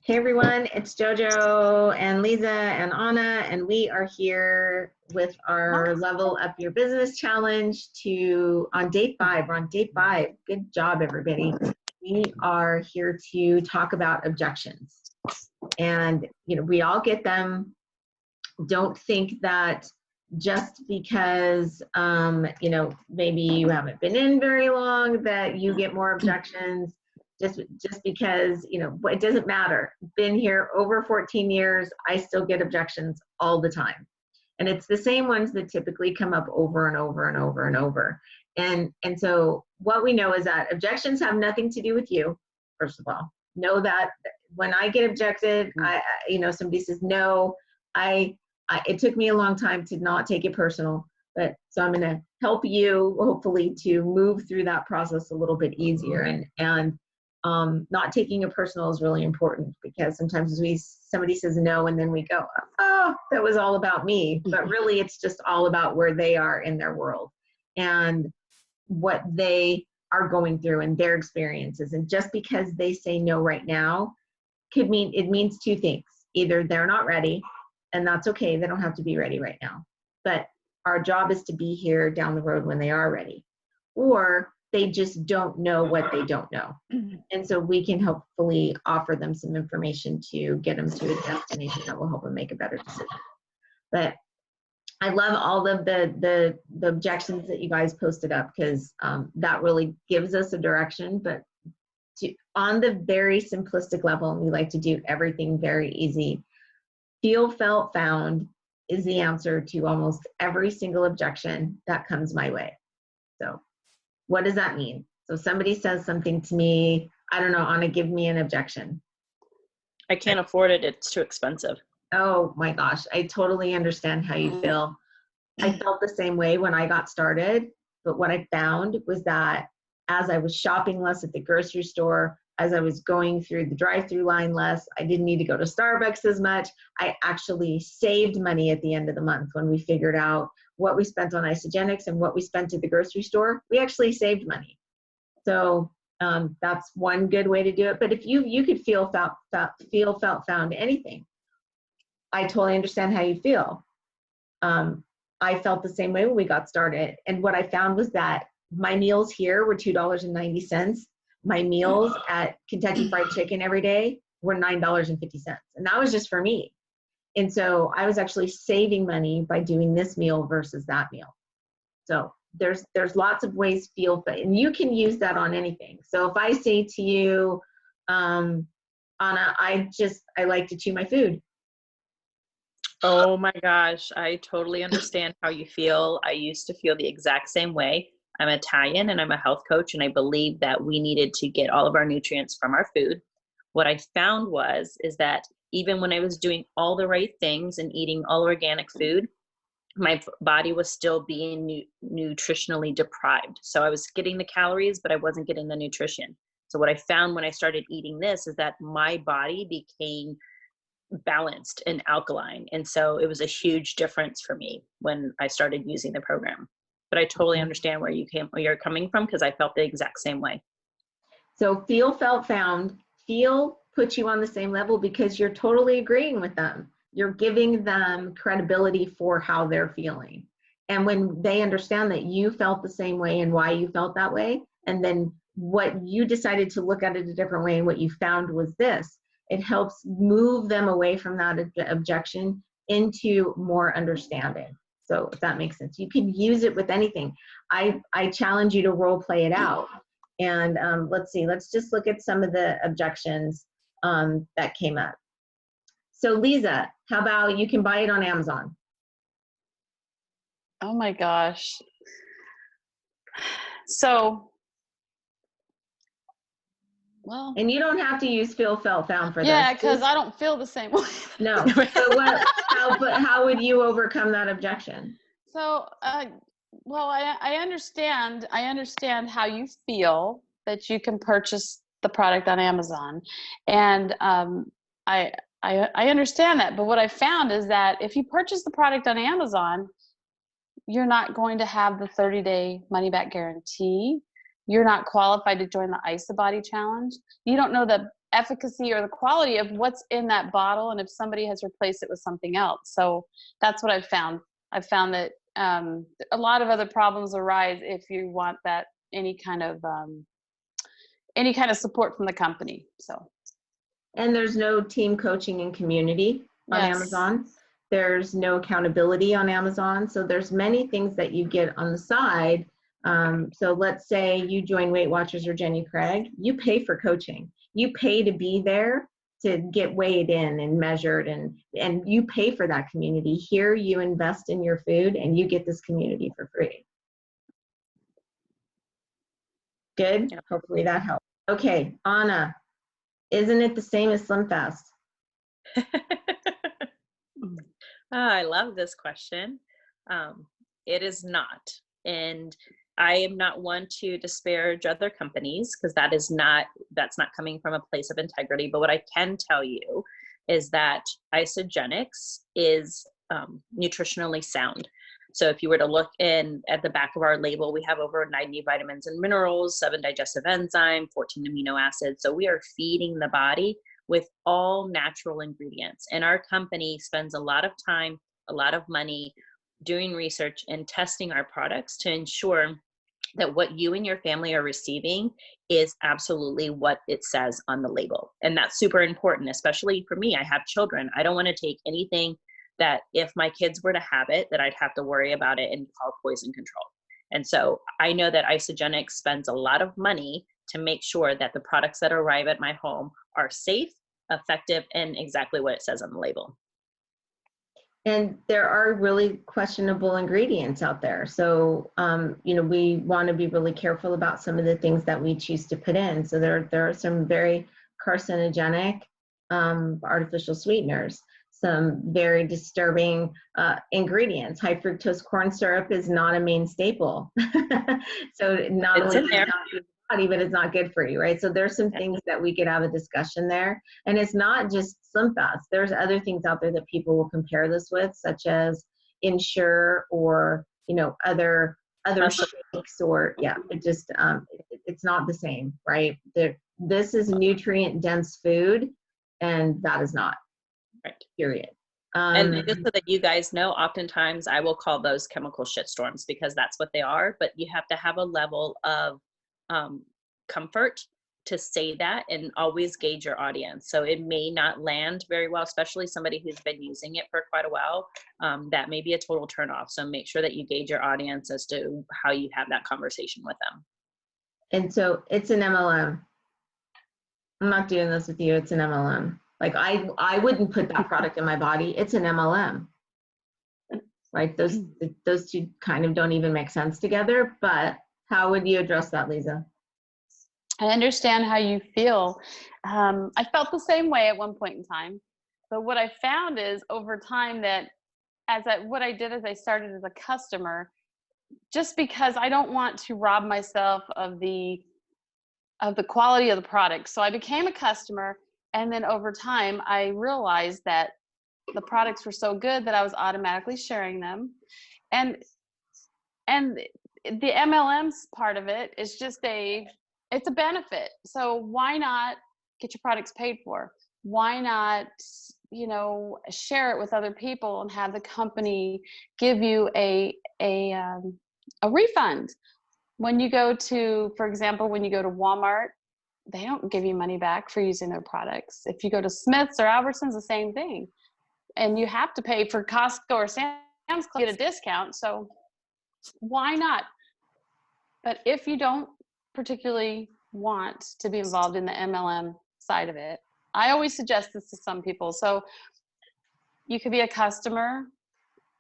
Hey everyone, it's JoJo and Liza and Anna, and we are here with our Level Up Your Business Challenge on day 5. We're on day 5. Good job, everybody. We are here to talk about objections. And, we all get them. Don't think that just because, maybe you haven't been in very long that you get more objections. Just because, it doesn't matter. Been here over 14 years, I still get objections all the time. And it's the same ones that typically come up over and over and over and over. And so what we know is that objections have nothing to do with you, first of all. Know that when I get objected, somebody says no, it took me a long time to not take it personal. But so I'm going to help you, hopefully, to move through that process a little bit easier. And not taking it personal is really important, because sometimes somebody says no and then we go, oh, that was all about me. But really it's just all about where they are in their world and what they are going through and their experiences. And just because they say no right now it means two things. Either they're not ready, and that's okay. They don't have to be ready right now. But our job is to be here down the road when they are ready. Or they just don't know what they don't know. And so we can hopefully offer them some information to get them to a destination that will help them make a better decision. But I love all of the objections that you guys posted up, because that really gives us a direction. But on the very simplistic level, and we like to do everything very easy, feel, felt, found is the answer to almost every single objection that comes my way. So what does that mean? So somebody says something to me, I don't know, Anna, give me an objection. I can't afford it. It's too expensive. Oh my gosh, I totally understand how you feel. I felt the same way when I got started, but what I found was that as I was shopping less at the grocery store, as I was going through the drive-through line less, I didn't need to go to Starbucks as much. I actually saved money at the end of the month when we figured out what we spent on isogenics and what we spent at the grocery store. We actually saved money. So that's one good way to do it. But if you could feel, felt, found anything, I totally understand how you feel. I felt the same way when we got started. And what I found was that my meals here were $2.90. My meals at Kentucky Fried Chicken every day were $9.50. And that was just for me. And so I was actually saving money by doing this meal versus that meal. So there's lots of ways and you can use that on anything. So if I say to you, Anna, I like to chew my food. Oh my gosh, I totally understand how you feel. I used to feel the exact same way. I'm Italian and I'm a health coach, and I believe that we needed to get all of our nutrients from our food. What I found is that even when I was doing all the right things and eating all organic food, my body was still being nutritionally deprived. So I was getting the calories, but I wasn't getting the nutrition. So what I found when I started eating this is that my body became balanced and alkaline. And so it was a huge difference for me when I started using the program. But I totally understand where you're coming from, because I felt the exact same way. So feel, felt, found. Feel puts you on the same level because you're totally agreeing with them. You're giving them credibility for how they're feeling. And when they understand that you felt the same way and why you felt that way, and then what you decided to look at it a different way and what you found was this, it helps move them away from that objection into more understanding. So if that makes sense, you can use it with anything. I challenge you to role play it out. And let's see, let's just look at some of the objections that came up. So Liza, how about you can buy it on Amazon? Oh my gosh. So, well. And you don't have to use feel, felt, found for this. Yeah, because I don't feel the same way. No. So how would you overcome that objection? So, well, I understand how you feel that you can purchase the product on Amazon. And I understand that. But what I found is that if you purchase the product on Amazon, you're not going to have the 30-day money-back guarantee. you're not qualified to join the Isa Body Challenge. You don't know the efficacy or the quality of what's in that bottle, and if somebody has replaced it with something else. So that's what I've found. I've found that a lot of other problems arise if you want that any kind of support from the company. So. And there's no team coaching and community on Amazon. There's no accountability on Amazon. So there's many things that you get on the side. So let's say you join Weight Watchers or Jenny Craig, you pay for coaching. You pay to be there to get weighed in and measured, and you pay for that community. Here you invest in your food and you get this community for free. Good? Yep. Hopefully that helps. Okay, Anna, isn't it the same as Slim Fast? I love this question. It is not. And I am not one to disparage other companies, because that's not coming from a place of integrity. But what I can tell you is that Isogenics is nutritionally sound. So if you were to look at the back of our label, we have over 90 vitamins and minerals, 7 digestive enzymes, 14 amino acids. So we are feeding the body with all natural ingredients. And our company spends a lot of time, a lot of money doing research and testing our products to ensure that what you and your family are receiving is absolutely what it says on the label. And that's super important, especially for me. I have children. I don't want to take anything that if my kids were to have it, that I'd have to worry about it and call poison control. And so I know that Isogenics spends a lot of money to make sure that the products that arrive at my home are safe, effective, and exactly what it says on the label. And there are really questionable ingredients out there. So, we want to be really careful about some of the things that we choose to put in. So there are some very carcinogenic artificial sweeteners, some very disturbing ingredients. High fructose corn syrup is not a main staple. So not only is it not good for the body, but it's not good for you, right? So there's some things that we could have a discussion there. And it's not just Slim Fast. There's other things out there that people will compare this with, such as Ensure or, other shakes, or it just, it's not the same, right? This is nutrient dense food, and that is not. Right. Period. And just so that you guys know, oftentimes I will call those chemical shitstorms, because that's what they are. But you have to have a level of comfort to say that, and always gauge your audience. So it may not land very well, especially somebody who's been using it for quite a while. That may be a total turnoff. So make sure that you gauge your audience as to how you have that conversation with them. And so it's an MLM. I'm not doing this with you. It's an MLM. Like I wouldn't put that product in my body. It's an MLM. Right? Those two kind of don't even make sense together. But how would you address that, Liza? I understand how you feel. I felt the same way at one point in time. But what I found is over time that what I did is I started as a customer, just because I don't want to rob myself of the quality of the product. So I became a customer, and then over time I realized that the products were so good that I was automatically sharing them. And the MLM's part of it is just it's a benefit. So why not get your products paid for? Why not, share it with other people and have the company give you a refund? When you go to, for example, when you go to Walmart, they don't give you money back for using their products. If you go to Smith's or Albertsons, the same thing. And you have to pay for Costco or Sam's Club to get a discount. So why not? But if you don't particularly want to be involved in the MLM side of it, I always suggest this to some people. So you could be a customer.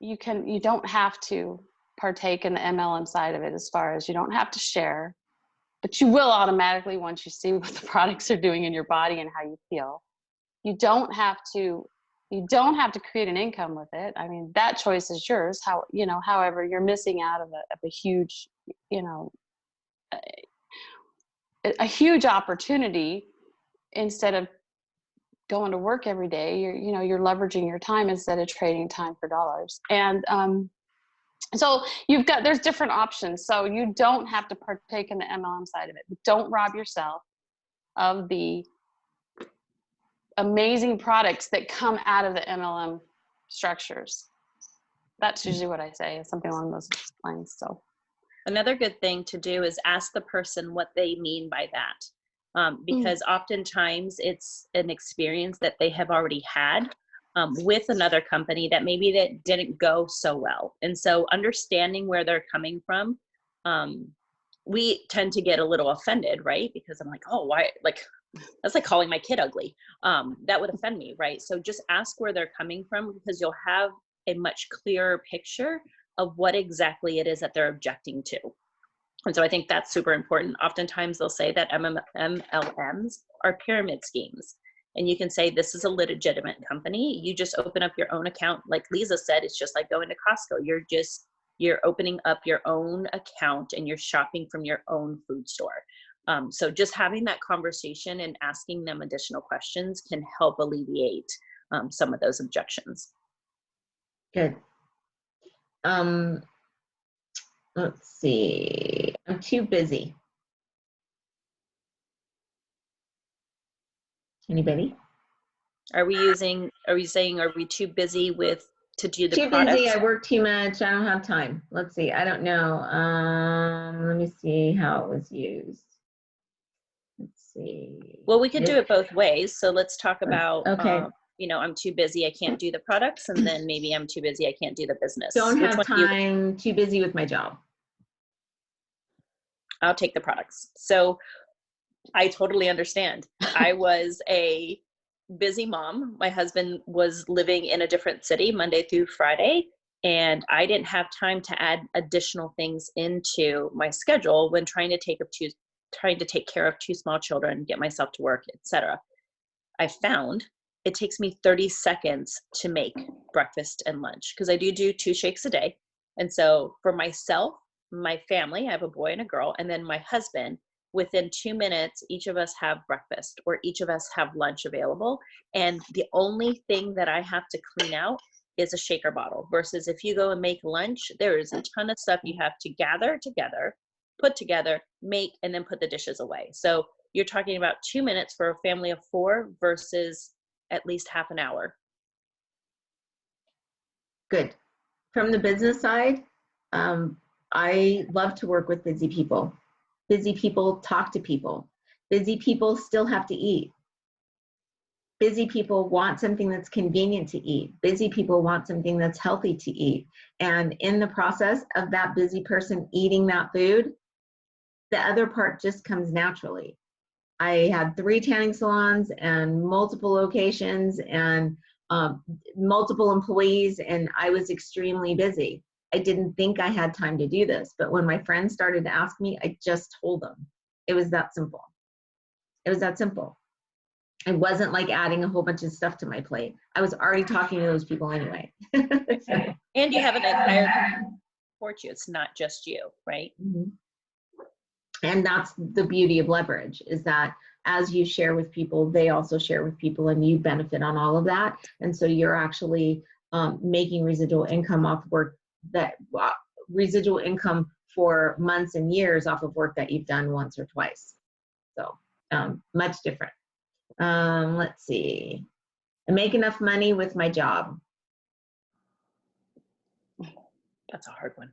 You don't have to partake in the MLM side of it, as far as you don't have to share, but you will automatically once you see what the products are doing in your body and how you feel. You don't have to create an income with it. I mean, that choice is yours. However, you're missing out of a huge, a huge opportunity. Instead of going to work every day, you're leveraging your time instead of trading time for dollars. And So there's different options. So you don't have to partake in the MLM side of it. Don't rob yourself of the amazing products that come out of the MLM structures. That's usually what I say, something along those lines. So another good thing to do is ask the person what they mean by that. Because oftentimes it's an experience that they have already had with another company that maybe that didn't go so well. And so understanding where they're coming from, we tend to get a little offended, right? Because I'm like, oh, why? Like, that's like calling my kid ugly. That would offend me, right? So just ask where they're coming from, because you'll have a much clearer picture of what exactly it is that they're objecting to. And so I think that's super important. Oftentimes they'll say that MLMs are pyramid schemes. And you can say, this is a legitimate company. You just open up your own account. Like Liza said, it's just like going to Costco. You're opening up your own account and you're shopping from your own food store. So just having that conversation and asking them additional questions can help alleviate some of those objections. Good. Let's see. I'm too busy. Anybody? Are we saying, are we too busy to do the too products? busy, I work too much, I don't have time. Let's see, I don't know. Let me see how it was used. Let's see. Well, we could do it both ways. So let's talk about, okay. I'm too busy, I can't do the products. And then maybe I'm too busy, I can't do the business. Don't have time, too busy with my job. I'll take the products. So I totally understand. I was a busy mom. My husband was living in a different city Monday through Friday, and I didn't have time to add additional things into my schedule when trying to take care of 2 small children, get myself to work, etc. I found it takes me 30 seconds to make breakfast and lunch, because I do 2 shakes a day. And so for myself, my family, I have a boy and a girl, and then my husband, within 2 minutes, each of us have breakfast or each of us have lunch available. And the only thing that I have to clean out is a shaker bottle, versus if you go and make lunch, there is a ton of stuff you have to gather together, put together, make, and then put the dishes away. So you're talking about 2 minutes for a family of 4 versus at least half an hour. Good. From the business side, I love to work with busy people. Busy people talk to people. Busy people still have to eat. Busy people want something that's convenient to eat. Busy people want something that's healthy to eat. And in the process of that busy person eating that food, the other part just comes naturally. I had 3 tanning salons and multiple locations and multiple employees, and I was extremely busy. I didn't think I had time to do this, but when my friends started to ask me, I just told them. It was that simple. It was that simple. It wasn't like adding a whole bunch of stuff to my plate. I was already talking to those people anyway. So. And you have an entire support you. It's not just you, right? Mm-hmm. And that's the beauty of leverage, is that as you share with people, they also share with people, and you benefit on all of that. And so you're actually making residual income off work residual income for months and years off of work that you've done once or twice. So much different. Let's see. I make enough money with my job. That's a hard one.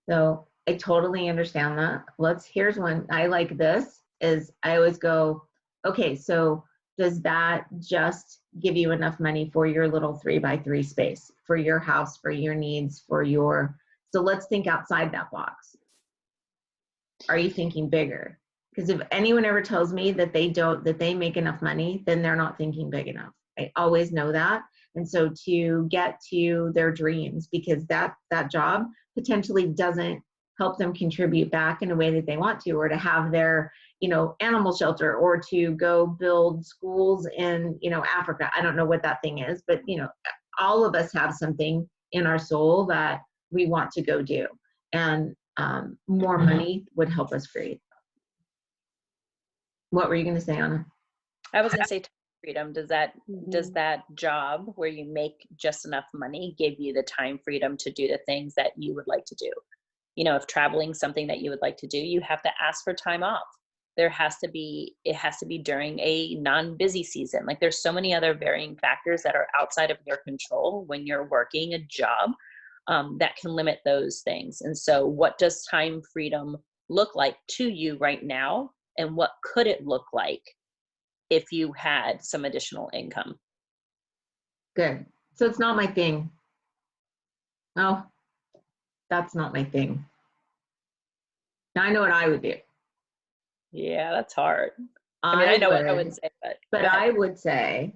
So I totally understand that. Here's one. I like this is I always go, okay, so does that just give you enough money for your little 3x3 space, for your house, for your needs, so let's think outside that box. Are you thinking bigger? Because if anyone ever tells me that they make enough money, then they're not thinking big enough. I always know that. And so to get to their dreams, because that job potentially doesn't help them contribute back in a way that they want to, or to have their, animal shelter, or to go build schools in, Africa. I don't know what that thing is, but, all of us have something in our soul that we want to go do. And more money would help us create. What were you going to say, Anna? I was going to say freedom, does that job where you make just enough money give you the time freedom to do the things that you would like to do? You know, if traveling something that you would like to do, you have to ask for time off. It has to be during a non-busy season. Like, there's so many other varying factors that are outside of your control when you're working a job, that can limit those things. And so what does time freedom look like to you right now? And what could it look like if you had some additional income? Good. So it's not my thing. Oh, that's not my thing. Now I know what I would do. Yeah, that's hard. I mean, I know what I would say, but I would say,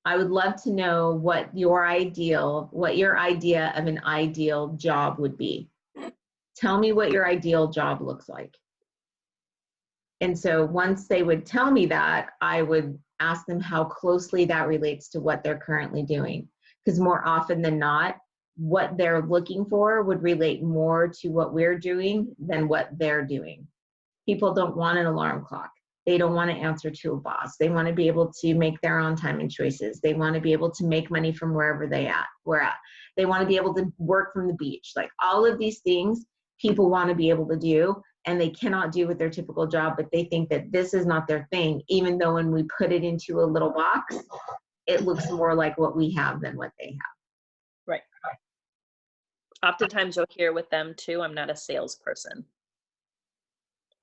I would love to know what your idea of an ideal job would be. Tell me what your ideal job looks like. And so once they would tell me that, I would ask them how closely that relates to what they're currently doing. Because more often than not, what they're looking for would relate more to what we're doing than what they're doing. People don't want an alarm clock. They don't want to answer to a boss. They want to be able to make their own time and choices. They want to be able to make money from wherever we're at. They want to be able to work from the beach. Like, all of these things people want to be able to do, and they cannot do with their typical job, but they think that this is not their thing, even though when we put it into a little box, it looks more like what we have than what they have. Right. Oftentimes you'll hear with them too, I'm not a salesperson.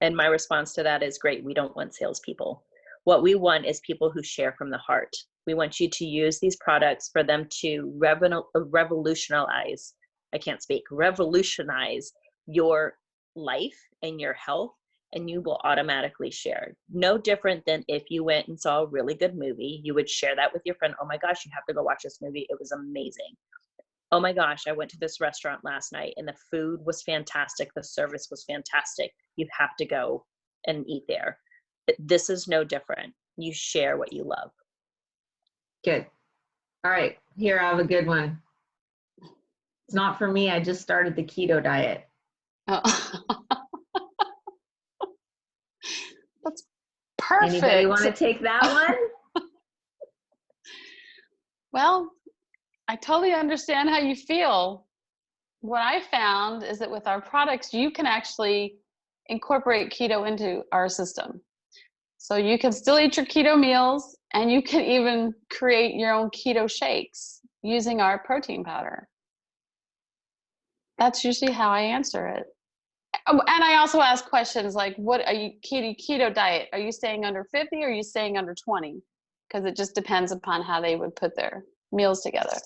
And my response to that is, great, we don't want salespeople. What we want is people who share from the heart. We want you to use these products for them to revolutionize your life and your health, and you will automatically share. No different than if you went and saw a really good movie, you would share that with your friend. Oh my gosh, you have to go watch this movie. It was amazing. Oh my gosh, I went to this restaurant last night and the food was fantastic. The service was fantastic. You have to go and eat there. But this is no different. You share what you love. Good. All right, here, I have a good one. It's not for me. I just started the keto diet. Oh. That's perfect. Anybody want to take that one? Well, I totally understand how you feel. What I found is that with our products, you can actually incorporate keto into our system. So you can still eat your keto meals, and you can even create your own keto shakes using our protein powder. That's usually how I answer it. And I also ask questions like, what are you keto diet? Are you staying under 50 or are you staying under 20? Because it just depends upon how they would put their meals together.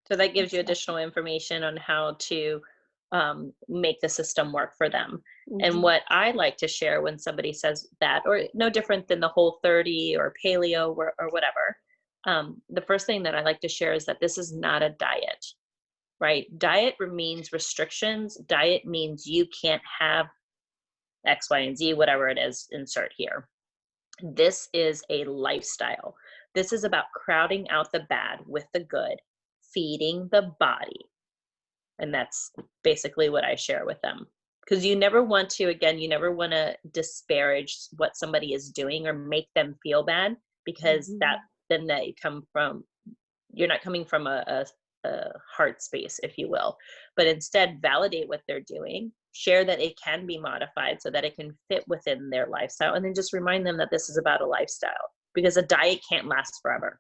So that gives you additional information on how to make the system work for them. Mm-hmm. And what I like to share when somebody says that, or no different than the Whole30 or paleo or whatever, the first thing that I like to share is that this is not a diet, right? Diet means restrictions. Diet means you can't have X, Y, and Z, whatever it is, insert here. This is a lifestyle. This is about crowding out the bad with the good, feeding the body. And that's basically what I share with them. Because you never want to disparage what somebody is doing or make them feel bad, because then you're not coming from a heart space, if you will, but instead validate what they're doing, share that it can be modified so that it can fit within their lifestyle, and then just remind them that this is about a lifestyle, because a diet can't last forever.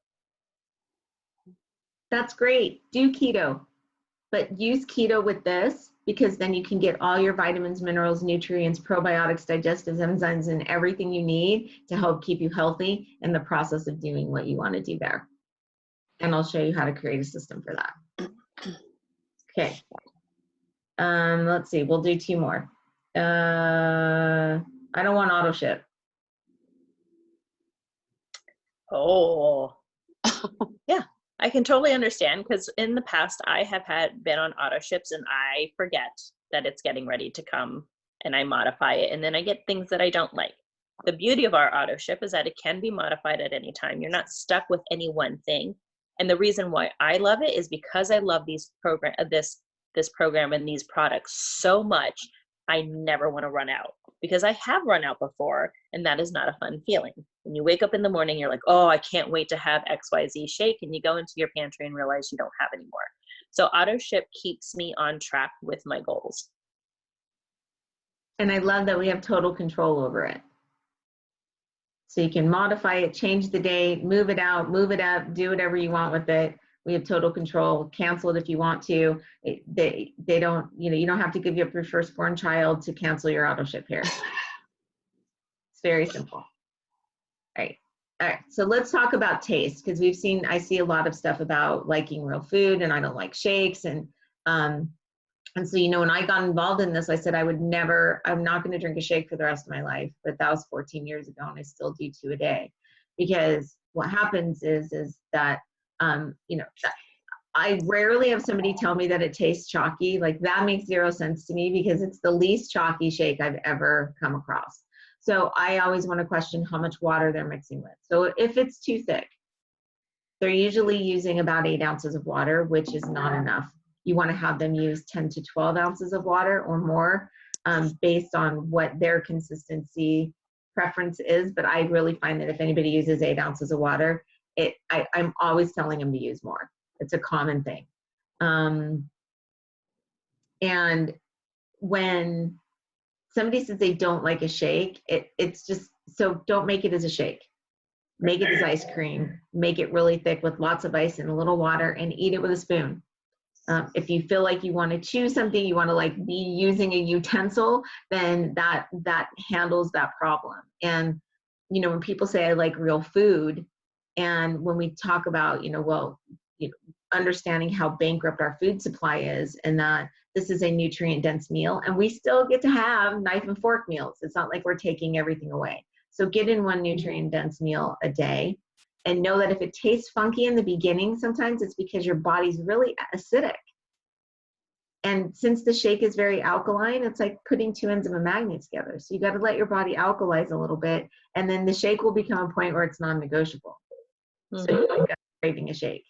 That's great. Do keto, but use keto with this, because then you can get all your vitamins, minerals, nutrients, probiotics, digestives, enzymes, and everything you need to help keep you healthy in the process of doing what you want to do there. And I'll show you how to create a system for that. Okay. Let's see, we'll do 2 more. I don't want auto ship. Oh, yeah, I can totally understand, because in the past I have been on auto ships and I forget that it's getting ready to come and I modify it, and then I get things that I don't like. The beauty of our auto ship is that it can be modified at any time. You're not stuck with any one thing. And the reason why I love it is because I love this program and these products so much. I never want to run out, because I have run out before, and that is not a fun feeling. When you wake up in the morning, you're like, oh, I can't wait to have XYZ shake. And you go into your pantry and realize you don't have any more. So auto ship keeps me on track with my goals. And I love that we have total control over it. So you can modify it, change the date, move it out, move it up, do whatever you want with it. We have total control. Cancel it if you want to. They don't, you don't have to give up your firstborn child to cancel your auto ship here. It's very simple. All right. So let's talk about taste, because I see a lot of stuff about liking real food, and I don't like shakes. And so, when I got involved in this, I said I'm not going to drink a shake for the rest of my life. But that was 14 years ago, and I still do 2 a day, because what happens is that, I rarely have somebody tell me that it tastes chalky. Like, that makes zero sense to me, because it's the least chalky shake I've ever come across. So I always want to question how much water they're mixing with. So if it's too thick, they're usually using about 8 ounces of water, which is not enough. You want to have them use 10 to 12 ounces of water or more, based on what their consistency preference is. But I really find that if anybody uses 8 ounces of water, I'm always telling them to use more. It's a common thing. And when somebody says they don't like a shake, it's just, so don't make it as a shake. Make it as ice cream. Make it really thick with lots of ice and a little water, and eat it with a spoon. If you feel like you want to chew something, you want to be using a utensil, then that handles that problem. And, when people say I like real food, and when we talk about, understanding how bankrupt our food supply is, and that this is a nutrient dense meal, and we still get to have knife and fork meals. It's not like we're taking everything away. So get in one nutrient dense meal a day, and know that if it tastes funky in the beginning, sometimes it's because your body's really acidic. And since the shake is very alkaline, it's like putting 2 ends of a magnet together. So you got to let your body alkalize a little bit, and then the shake will become a point where it's non-negotiable. So you wake up craving a shake.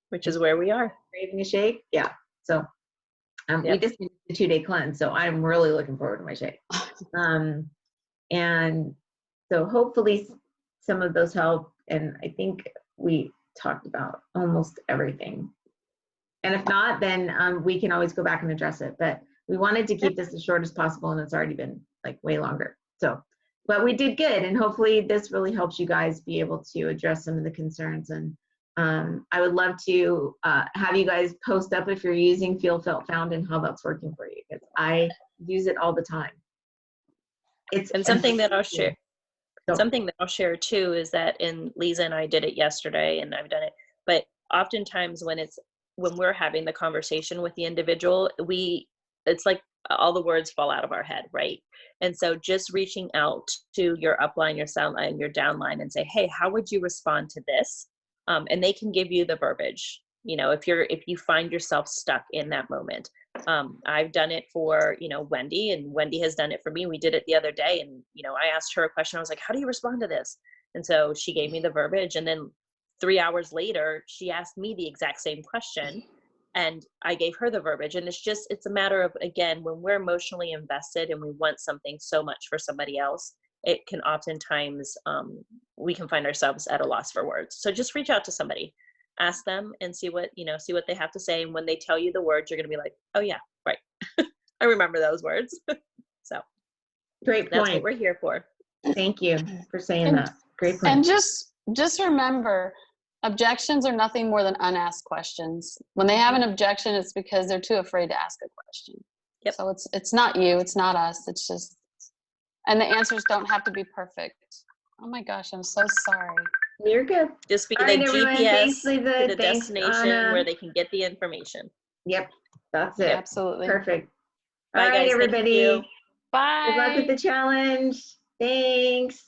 Which is where we are. Craving a shake? Yeah. So we just did a 2-day cleanse, so I'm really looking forward to my shake. And so hopefully some of those help. And I think we talked about almost everything. And if not, then we can always go back and address it. But we wanted to keep this as short as possible, and it's already been way longer. So, but we did good. And hopefully this really helps you guys be able to address some of the concerns. And I would love to have you guys post up if you're using Feel, Felt, Found, and how that's working for you, because I use it all the time. And something that I'll share. Something that I'll share too is that, and Liza and I did it yesterday, and I've done it, but oftentimes when we're having the conversation with the individual, it's like all the words fall out of our head, right? And so just reaching out to your upline, your soundline, your downline, and say, hey, how would you respond to this? And they can give you the verbiage, if you find yourself stuck in that moment. I've done it for, Wendy, and Wendy has done it for me. We did it the other day, and, I asked her a question. I was like, how do you respond to this? And so she gave me the verbiage, and then 3 hours later, she asked me the exact same question, and I gave her the verbiage. And it's a matter of, again, when we're emotionally invested and we want something so much for somebody else, it can oftentimes, we can find ourselves at a loss for words. So just reach out to somebody, ask them, and see what they have to say. And when they tell you the words, you're going to be like, oh yeah, right. I remember those words. So great point. That's what we're here for. Thank you for saying that. Great point. And just remember, objections are nothing more than unasked questions. When they have an objection, it's because they're too afraid to ask a question. Yep. So it's not you, it's not us. It's just, and the answers don't have to be perfect. Oh my gosh, I'm so sorry. You're good. Just be All the right, everyone. GPS Thanks, Liza. to the Thanks, destination Anna. where they can get the information. Yep, that's it. Absolutely. Perfect. Bye, All right, guys. everybody. Thank you. Bye. Good luck with the challenge. Thanks.